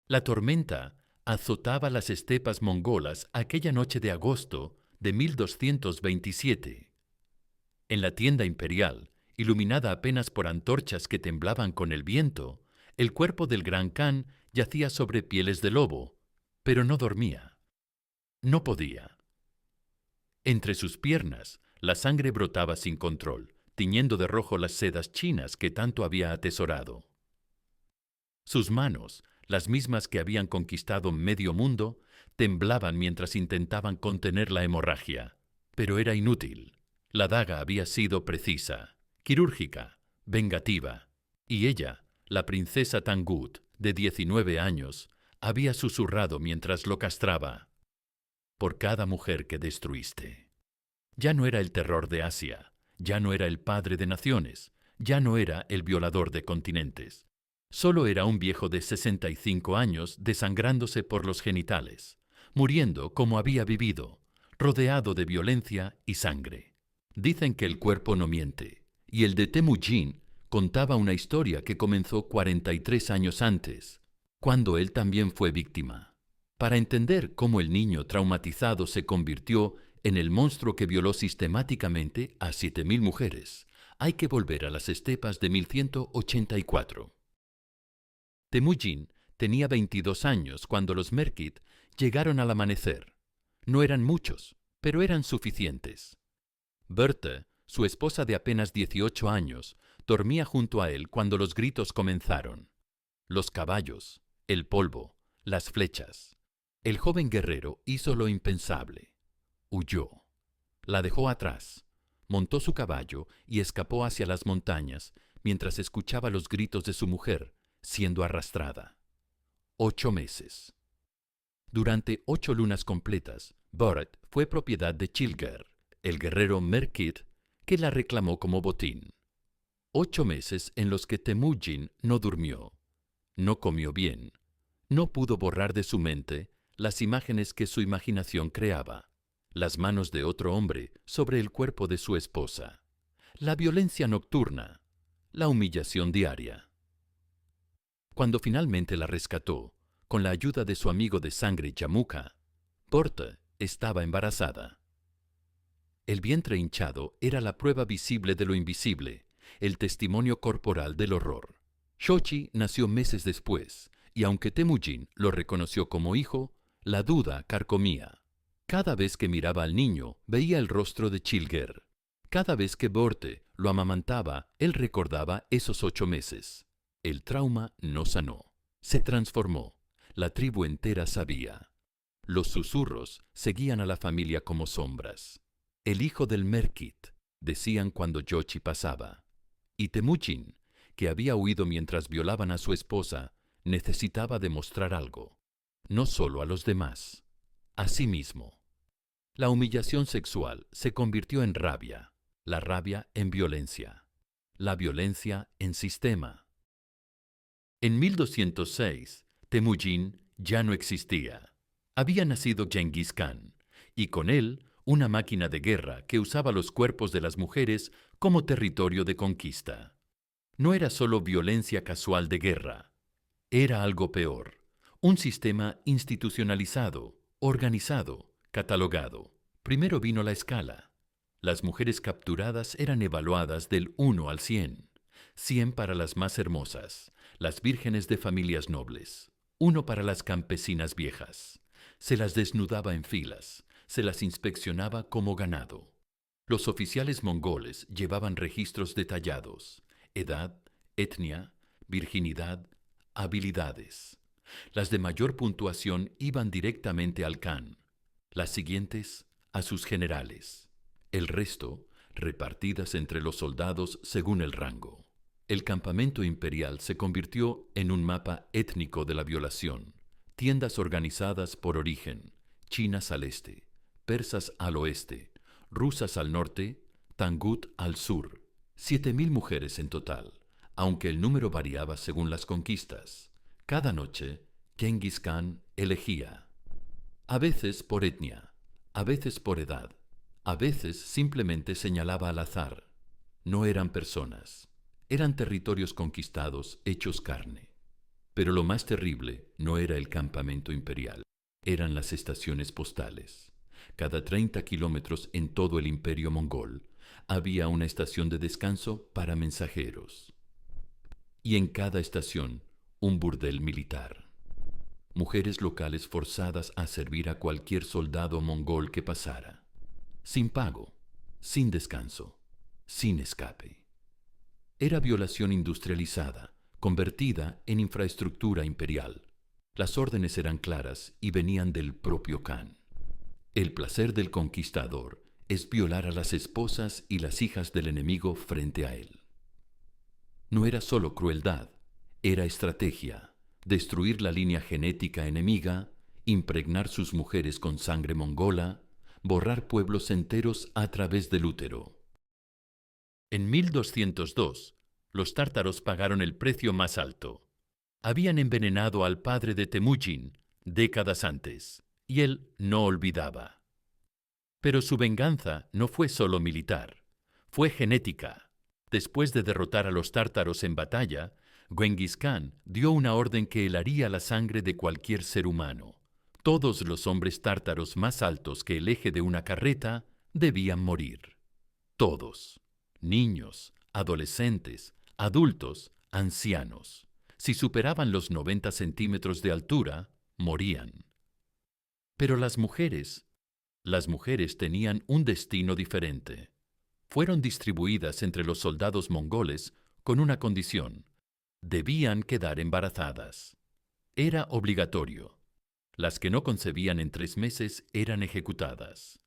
La tormenta azotaba las estepas mongolas aquella noche de agosto de 1227. En la tienda imperial, iluminada apenas por antorchas que temblaban con el viento, el cuerpo del gran Khan yacía sobre pieles de lobo, pero no dormía. No podía. Entre sus piernas, la sangre brotaba sin control, tiñendo de rojo las sedas chinas que tanto había atesorado. Sus manos, las mismas que habían conquistado medio mundo, temblaban mientras intentaban contener la hemorragia. Pero era inútil. La daga había sido precisa, quirúrgica, vengativa. Y ella, la princesa Tangut, de 19 años, había susurrado mientras lo castraba: «Por cada mujer que destruiste». Ya no era el terror de Asia, ya no era el padre de naciones, ya no era el violador de continentes. Solo era un viejo de 65 años desangrándose por los genitales, muriendo como había vivido, rodeado de violencia y sangre. Dicen que el cuerpo no miente, y el de Temujin contaba una historia que comenzó 43 años antes, cuando él también fue víctima. Para entender cómo el niño traumatizado se convirtió en el monstruo que violó sistemáticamente a 7.000 mujeres, hay que volver a las estepas de 1184. Temujin tenía 22 años cuando los Merkit llegaron al amanecer. No eran muchos, pero eran suficientes. Berthe, su esposa de apenas 18 años, dormía junto a él cuando los gritos comenzaron. Los caballos, el polvo, las flechas. El joven guerrero hizo lo impensable. Huyó. La dejó atrás, montó su caballo y escapó hacia las montañas mientras escuchaba los gritos de su mujer siendo arrastrada. 8 meses. Durante 8 lunas completas, Burt fue propiedad de Chilger, el guerrero Merkit, que la reclamó como botín. 8 meses en los que Temujin no durmió, no comió bien, no pudo borrar de su mente las imágenes que su imaginación creaba, las manos de otro hombre sobre el cuerpo de su esposa, la violencia nocturna, la humillación diaria. Cuando finalmente la rescató, con la ayuda de su amigo de sangre Yamuka, Berthe estaba embarazada. El vientre hinchado era la prueba visible de lo invisible, el testimonio corporal del horror. Shochi nació meses después, y aunque Temujin lo reconoció como hijo, la duda carcomía. Cada vez que miraba al niño, veía el rostro de Chilger. Cada vez que Berthe lo amamantaba, él recordaba esos 8 meses. El trauma no sanó. Se transformó. La tribu entera sabía. Los susurros seguían a la familia como sombras. El hijo del Merkit, decían cuando Yochi pasaba. Y Temujin, que había huido mientras violaban a su esposa, necesitaba demostrar algo. No solo a los demás, a sí mismo. La humillación sexual se convirtió en rabia, la rabia en violencia, la violencia en sistema. En 1206, Temujin ya no existía. Había nacido Genghis Khan, y con él una máquina de guerra que usaba los cuerpos de las mujeres como territorio de conquista. No era solo violencia casual de guerra, era algo peor, un sistema institucionalizado, organizado, catalogado. Primero vino la escala. Las mujeres capturadas eran evaluadas del 1 al 100. 100 para las más hermosas, las vírgenes de familias nobles. 1 para las campesinas viejas. Se las desnudaba en filas, se las inspeccionaba como ganado. Los oficiales mongoles llevaban registros detallados: edad, etnia, virginidad, habilidades. Las de mayor puntuación iban directamente al Khan, las siguientes a sus generales. El resto, repartidas entre los soldados según el rango. El campamento imperial se convirtió en un mapa étnico de la violación. Tiendas organizadas por origen: chinas al este, persas al oeste, rusas al norte, Tangut al sur. 7.000 mujeres en total, aunque el número variaba según las conquistas. Cada noche, Genghis Khan elegía. A veces por etnia, a veces por edad, a veces simplemente señalaba al azar. No eran personas, eran territorios conquistados hechos carne. Pero lo más terrible no era el campamento imperial, eran las estaciones postales. Cada 30 kilómetros en todo el imperio mongol había una estación de descanso para mensajeros. Y en cada estación, un burdel militar. Mujeres locales forzadas a servir a cualquier soldado mongol que pasara. Sin pago, sin descanso, sin escape. Era violación industrializada, convertida en infraestructura imperial. Las órdenes eran claras y venían del propio Khan. El placer del conquistador es violar a las esposas y las hijas del enemigo frente a él. No era solo crueldad, era estrategia, destruir la línea genética enemiga, impregnar sus mujeres con sangre mongola, borrar pueblos enteros a través del útero. En 1202, los tártaros pagaron el precio más alto. Habían envenenado al padre de Temujin décadas antes, y él no olvidaba. Pero su venganza no fue solo militar, fue genética. Después de derrotar a los tártaros en batalla, Genghis Khan dio una orden que helaría la sangre de cualquier ser humano. Todos los hombres tártaros más altos que el eje de una carreta debían morir. Todos. Niños, adolescentes, adultos, ancianos. Si superaban los 90 centímetros de altura, morían. Pero las mujeres tenían un destino diferente. Fueron distribuidas entre los soldados mongoles con una condición: debían quedar embarazadas. Era obligatorio. Las que no concebían en 3 meses eran ejecutadas.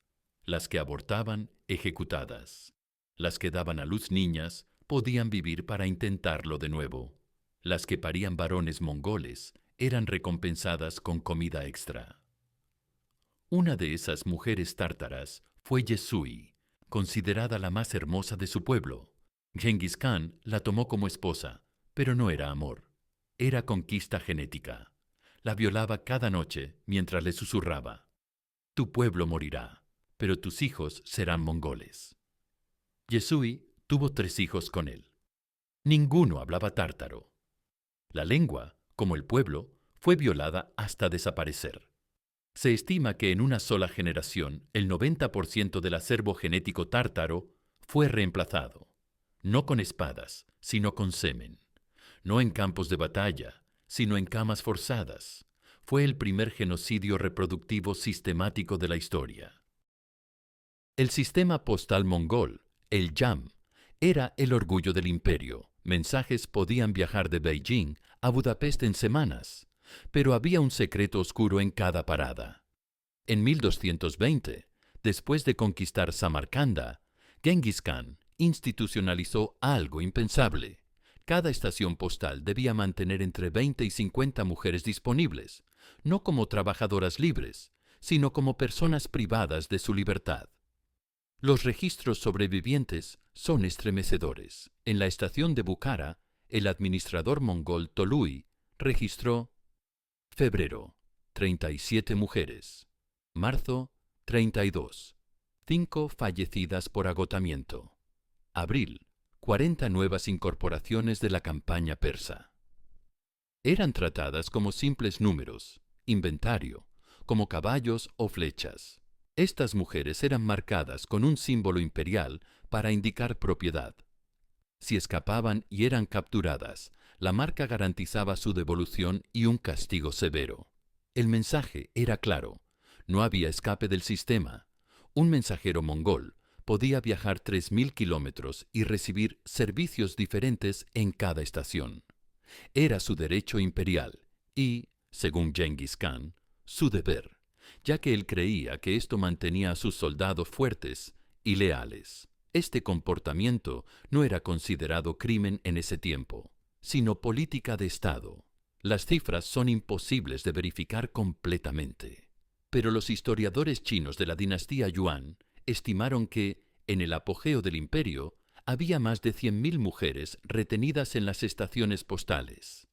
Las que abortaban, ejecutadas. Las que daban a luz niñas podían vivir para intentarlo de nuevo. Las que parían varones mongoles eran recompensadas con comida extra. Una de esas mujeres tártaras fue Yesui, considerada la más hermosa de su pueblo. Genghis Khan la tomó como esposa, pero no era amor. Era conquista genética. La violaba cada noche mientras le susurraba: «Tu pueblo morirá, pero tus hijos serán mongoles». Yesui tuvo 3 hijos con él. Ninguno hablaba tártaro. La lengua, como el pueblo, fue violada hasta desaparecer. Se estima que en una sola generación el 90% del acervo genético tártaro fue reemplazado, no con espadas, sino con semen, no en campos de batalla, sino en camas forzadas. Fue el primer genocidio reproductivo sistemático de la historia. El sistema postal mongol, el YAM, era el orgullo del imperio. Mensajes podían viajar de Beijing a Budapest en semanas, pero había un secreto oscuro en cada parada. En 1220, después de conquistar Samarcanda, Genghis Khan institucionalizó algo impensable. Cada estación postal debía mantener entre 20 y 50 mujeres disponibles, no como trabajadoras libres, sino como personas privadas de su libertad. Los registros sobrevivientes son estremecedores. En la estación de Bukhara, el administrador mongol Tolui registró: febrero, 37 mujeres. Marzo, 32. 5 fallecidas por agotamiento. Abril, 40 nuevas incorporaciones de la campaña persa. Eran tratadas como simples números, inventario, como caballos o flechas. Estas mujeres eran marcadas con un símbolo imperial para indicar propiedad. Si escapaban y eran capturadas, la marca garantizaba su devolución y un castigo severo. El mensaje era claro: no había escape del sistema. Un mensajero mongol podía viajar 3000 kilómetros y recibir servicios diferentes en cada estación. Era su derecho imperial y, según Genghis Khan, su deber, ya que él creía que esto mantenía a sus soldados fuertes y leales. Este comportamiento no era considerado crimen en ese tiempo, sino política de Estado. Las cifras son imposibles de verificar completamente. Pero los historiadores chinos de la dinastía Yuan estimaron que, en el apogeo del imperio, había más de 100.000 mujeres retenidas en las estaciones postales.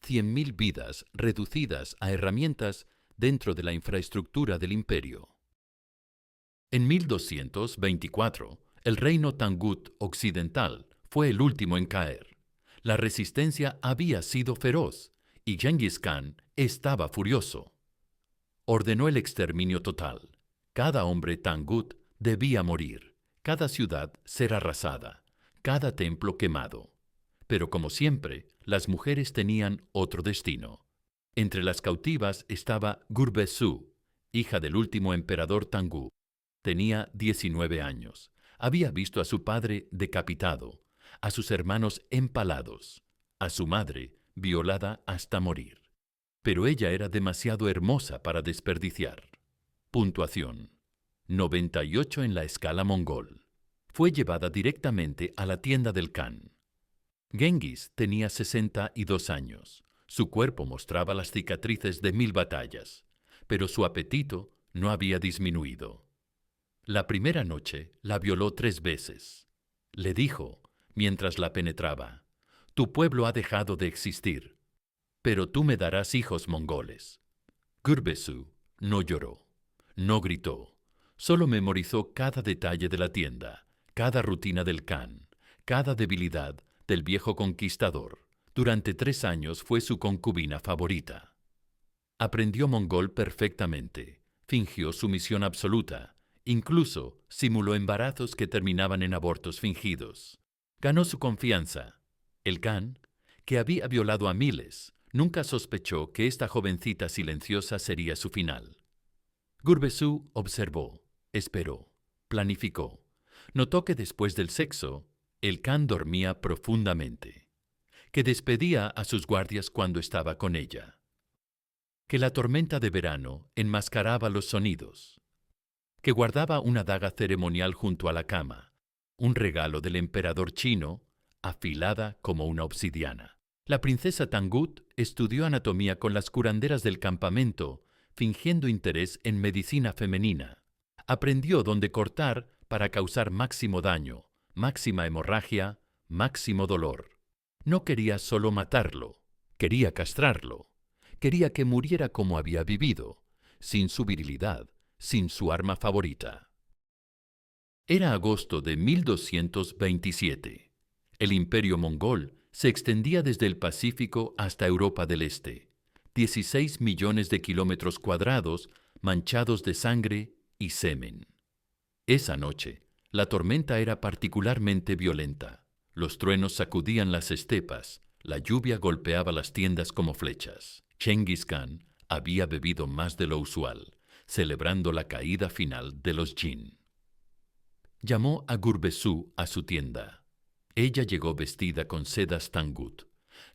100.000 vidas reducidas a herramientas dentro de la infraestructura del imperio. En 1224, el reino Tangut occidental fue el último en caer. La resistencia había sido feroz y Genghis Khan estaba furioso. Ordenó el exterminio total. Cada hombre Tangut debía morir, cada ciudad ser arrasada, cada templo quemado. Pero como siempre, las mujeres tenían otro destino. Entre las cautivas estaba Gurbezu, hija del último emperador Tangú. Tenía 19 años. Había visto a su padre decapitado, a sus hermanos empalados, a su madre violada hasta morir. Pero ella era demasiado hermosa para desperdiciar. Puntuación: 98 en la escala mongol. Fue llevada directamente a la tienda del Khan. Genghis tenía 62 años. Su cuerpo mostraba las cicatrices de 1000 batallas, pero su apetito no había disminuido. La primera noche la violó 3 veces. Le dijo, mientras la penetraba: «Tu pueblo ha dejado de existir, pero tú me darás hijos mongoles». Gurbezu no lloró, no gritó, solo memorizó cada detalle de la tienda, cada rutina del Khan, cada debilidad del viejo conquistador. Durante 3 años fue su concubina favorita. Aprendió mongol perfectamente, fingió sumisión absoluta, incluso simuló embarazos que terminaban en abortos fingidos. Ganó su confianza. El Khan, que había violado a miles, nunca sospechó que esta jovencita silenciosa sería su final. Gurbezu observó, esperó, planificó. Notó que después del sexo, el Khan dormía profundamente, que despedía a sus guardias cuando estaba con ella, que la tormenta de verano enmascaraba los sonidos, que guardaba una daga ceremonial junto a la cama, un regalo del emperador chino, afilada como una obsidiana. La princesa Tangut estudió anatomía con las curanderas del campamento, fingiendo interés en medicina femenina. Aprendió dónde cortar para causar máximo daño, máxima hemorragia, máximo dolor. No quería solo matarlo, quería castrarlo. Quería que muriera como había vivido, sin su virilidad, sin su arma favorita. Era agosto de 1227. El imperio mongol se extendía desde el Pacífico hasta Europa del Este. 16 millones de kilómetros cuadrados manchados de sangre y semen. Esa noche, la tormenta era particularmente violenta. Los truenos sacudían las estepas, la lluvia golpeaba las tiendas como flechas. Genghis Khan había bebido más de lo usual, celebrando la caída final de los Jin. Llamó a Gurbezu a su tienda. Ella llegó vestida con sedas Tangut,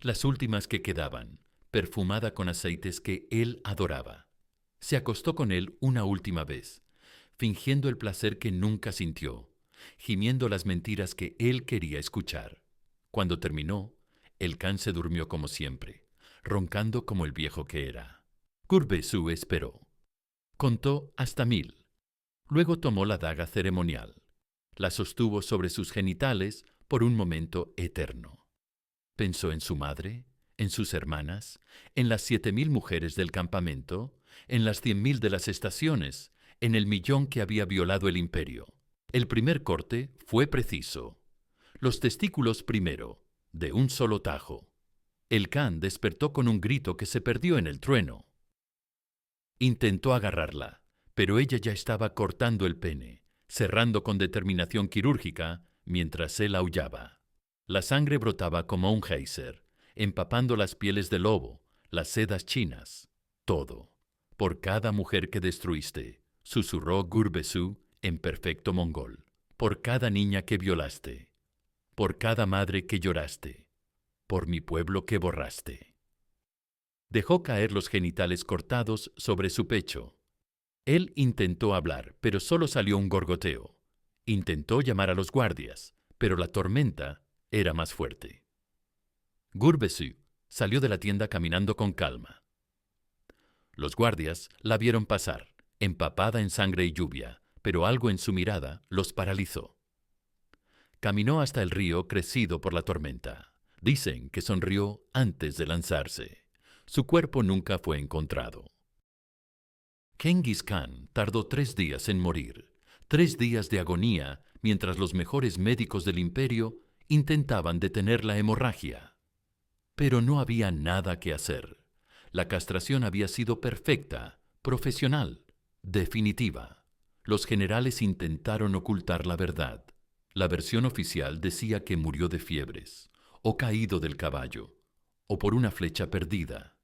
las últimas que quedaban, perfumada con aceites que él adoraba. Se acostó con él una última vez, fingiendo el placer que nunca sintió, gimiendo las mentiras que él quería escuchar. Cuando terminó, el Khan se durmió como siempre, roncando como el viejo que era. Gurbezu esperó. Contó hasta 1000. Luego tomó la daga ceremonial. La sostuvo sobre sus genitales por un momento eterno. Pensó en su madre, en sus hermanas, en las 7000 mujeres del campamento, en las 100.000 de las estaciones, en el 1.000.000 que había violado el imperio. El primer corte fue preciso. Los testículos primero, de un solo tajo. El Khan despertó con un grito que se perdió en el trueno. Intentó agarrarla, pero ella ya estaba cortando el pene, cerrando con determinación quirúrgica mientras él aullaba. La sangre brotaba como un geyser, empapando las pieles de lobo, las sedas chinas, todo. Por cada mujer que destruiste, susurró Gurbezu en perfecto mongol. Por cada niña que violaste, por cada madre que lloraste, por mi pueblo que borraste. Dejó caer los genitales cortados sobre su pecho. Él intentó hablar, pero solo salió un gorgoteo. Intentó llamar a los guardias, pero la tormenta era más fuerte. Gurbezu salió de la tienda caminando con calma. Los guardias la vieron pasar, empapada en sangre y lluvia, pero algo en su mirada los paralizó. Caminó hasta el río crecido por la tormenta. Dicen que sonrió antes de lanzarse. Su cuerpo nunca fue encontrado. Genghis Khan tardó 3 días en morir, 3 días de agonía, mientras los mejores médicos del imperio intentaban detener la hemorragia. Pero no había nada que hacer. La castración había sido perfecta, profesional, definitiva. Los generales intentaron ocultar la verdad. La versión oficial decía que murió de fiebres, o caído del caballo, o por una flecha perdida.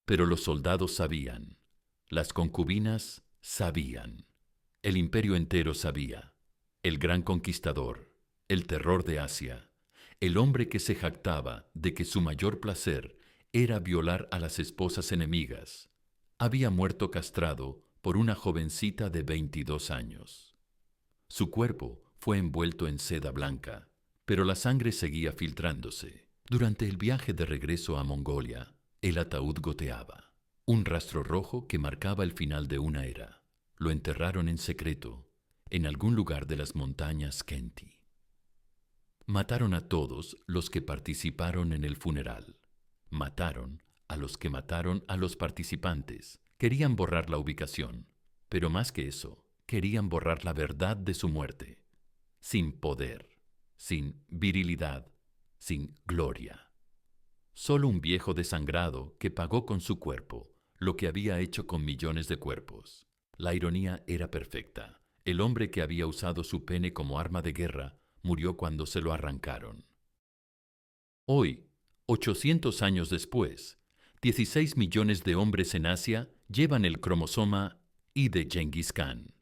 Pero los soldados sabían. Las concubinas sabían. El imperio entero sabía. El gran conquistador, el terror de Asia, el hombre que se jactaba de que su mayor placer era violar a las esposas enemigas, había muerto castrado por una jovencita de 22 años. Su cuerpo fue envuelto en seda blanca, pero la sangre seguía filtrándose. Durante el viaje de regreso a Mongolia, el ataúd goteaba, un rastro rojo que marcaba el final de una era. Lo enterraron en secreto, en algún lugar de las montañas Khenti. Mataron a todos los que participaron en el funeral. Mataron a los que mataron a los participantes. Querían borrar la ubicación, pero más que eso, querían borrar la verdad de su muerte. Sin poder, sin virilidad, sin gloria. Solo un viejo desangrado que pagó con su cuerpo lo que había hecho con millones de cuerpos. La ironía era perfecta. El hombre que había usado su pene como arma de guerra murió cuando se lo arrancaron. Hoy, 800 años después, 16 millones de hombres en Asia llevan el cromosoma Y de Genghis Khan.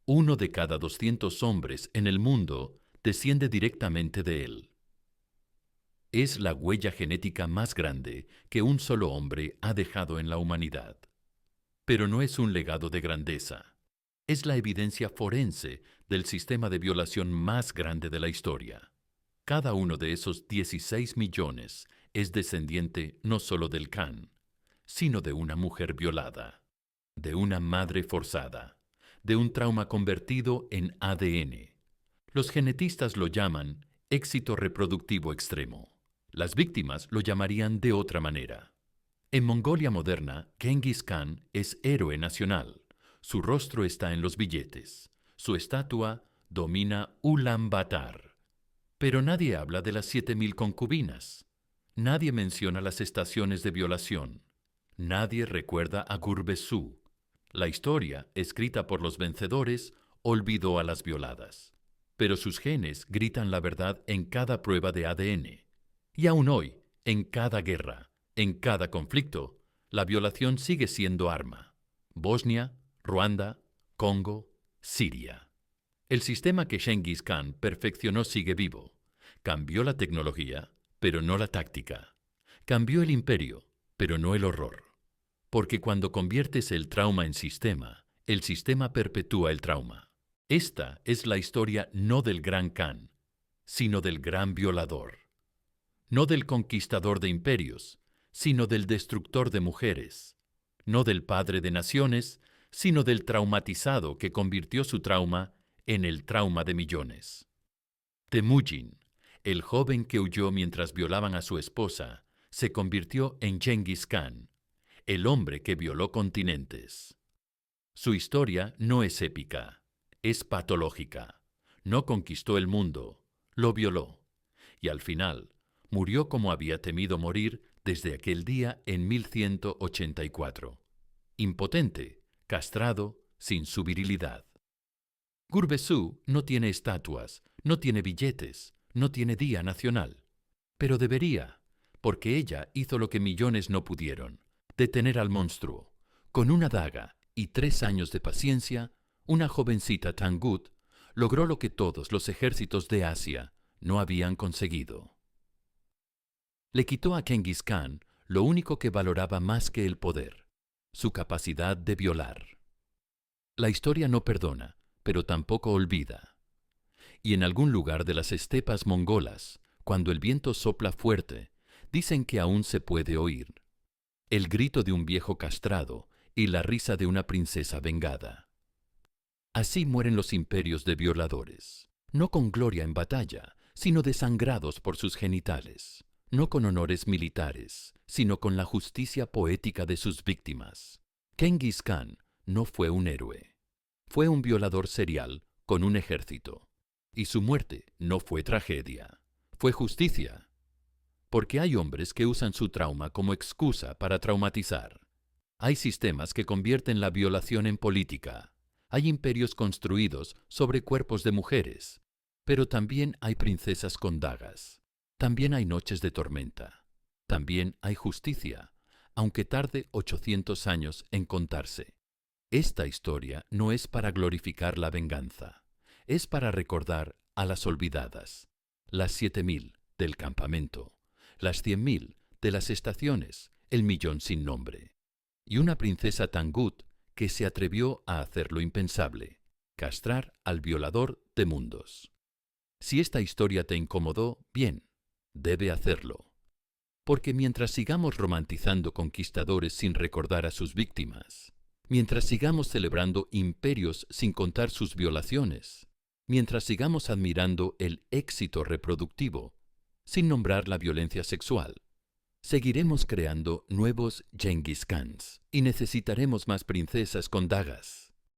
1 de cada 200 hombres en el mundo desciende directamente de él. Es la huella genética más grande que un solo hombre ha dejado en la humanidad. Pero no es un legado de grandeza. Es la evidencia forense del sistema de violación más grande de la historia. Cada uno de esos 16 millones es descendiente no solo del Khan, sino de una mujer violada, de una madre forzada, de un trauma convertido en ADN. Los genetistas lo llaman éxito reproductivo extremo. Las víctimas lo llamarían de otra manera. En Mongolia moderna, Genghis Khan es héroe nacional. Su rostro está en los billetes. Su estatua domina Ulaanbaatar. Pero nadie habla de las 7.000 concubinas. Nadie menciona las estaciones de violación. Nadie recuerda a Gurbezú. La historia, escrita por los vencedores, olvidó a las violadas. Pero sus genes gritan la verdad en cada prueba de ADN. Y aún hoy, en cada guerra, en cada conflicto, la violación sigue siendo arma. Bosnia, Ruanda, Congo, Siria. El sistema que Genghis Khan perfeccionó sigue vivo. Cambió la tecnología, pero no la táctica. Cambió el imperio, pero no el horror. Porque cuando conviertes el trauma en sistema, el sistema perpetúa el trauma. Esta es la historia no del gran Khan, sino del gran violador. No del conquistador de imperios, sino del destructor de mujeres. No del padre de naciones, sino del traumatizado que convirtió su trauma en el trauma de millones. Temujin, el joven que huyó mientras violaban a su esposa, se convirtió en Genghis Khan, el hombre que violó continentes. Su historia no es épica, es patológica. No conquistó el mundo, lo violó. Y al final, murió como había temido morir desde aquel día en 1184. Impotente, castrado, sin su virilidad. Gurbezú no tiene estatuas, no tiene billetes, no tiene día nacional. Pero debería, porque ella hizo lo que millones no pudieron, detener al monstruo. Con una daga y 3 años de paciencia, una jovencita Tangut logró lo que todos los ejércitos de Asia no habían conseguido. Le quitó a Genghis Khan lo único que valoraba más que el poder, su capacidad de violar. La historia no perdona, pero tampoco olvida. Y en algún lugar de las estepas mongolas, cuando el viento sopla fuerte, dicen que aún se puede oír el grito de un viejo castrado y la risa de una princesa vengada. Así mueren los imperios de violadores, no con gloria en batalla, sino desangrados por sus genitales, no con honores militares, sino con la justicia poética de sus víctimas. Genghis Khan no fue un héroe, fue un violador serial con un ejército, y su muerte no fue tragedia, fue justicia. Porque hay hombres que usan su trauma como excusa para traumatizar. Hay sistemas que convierten la violación en política. Hay imperios construidos sobre cuerpos de mujeres. Pero también hay princesas con dagas. También hay noches de tormenta. También hay justicia, aunque tarde 800 años en contarse. Esta historia no es para glorificar la venganza. Es para recordar a las olvidadas. Las 7000 del campamento. Las 100.000 de las estaciones. El millón sin nombre. Y una princesa tan good que se atrevió a hacer lo impensable. Castrar al violador de mundos. Si esta historia te incomodó, bien, debe hacerlo. Porque mientras sigamos romantizando conquistadores sin recordar a sus víctimas, mientras sigamos celebrando imperios sin contar sus violaciones, mientras sigamos admirando el éxito reproductivo sin nombrar la violencia sexual, seguiremos creando nuevos Genghis Khans y necesitaremos más princesas con dagas.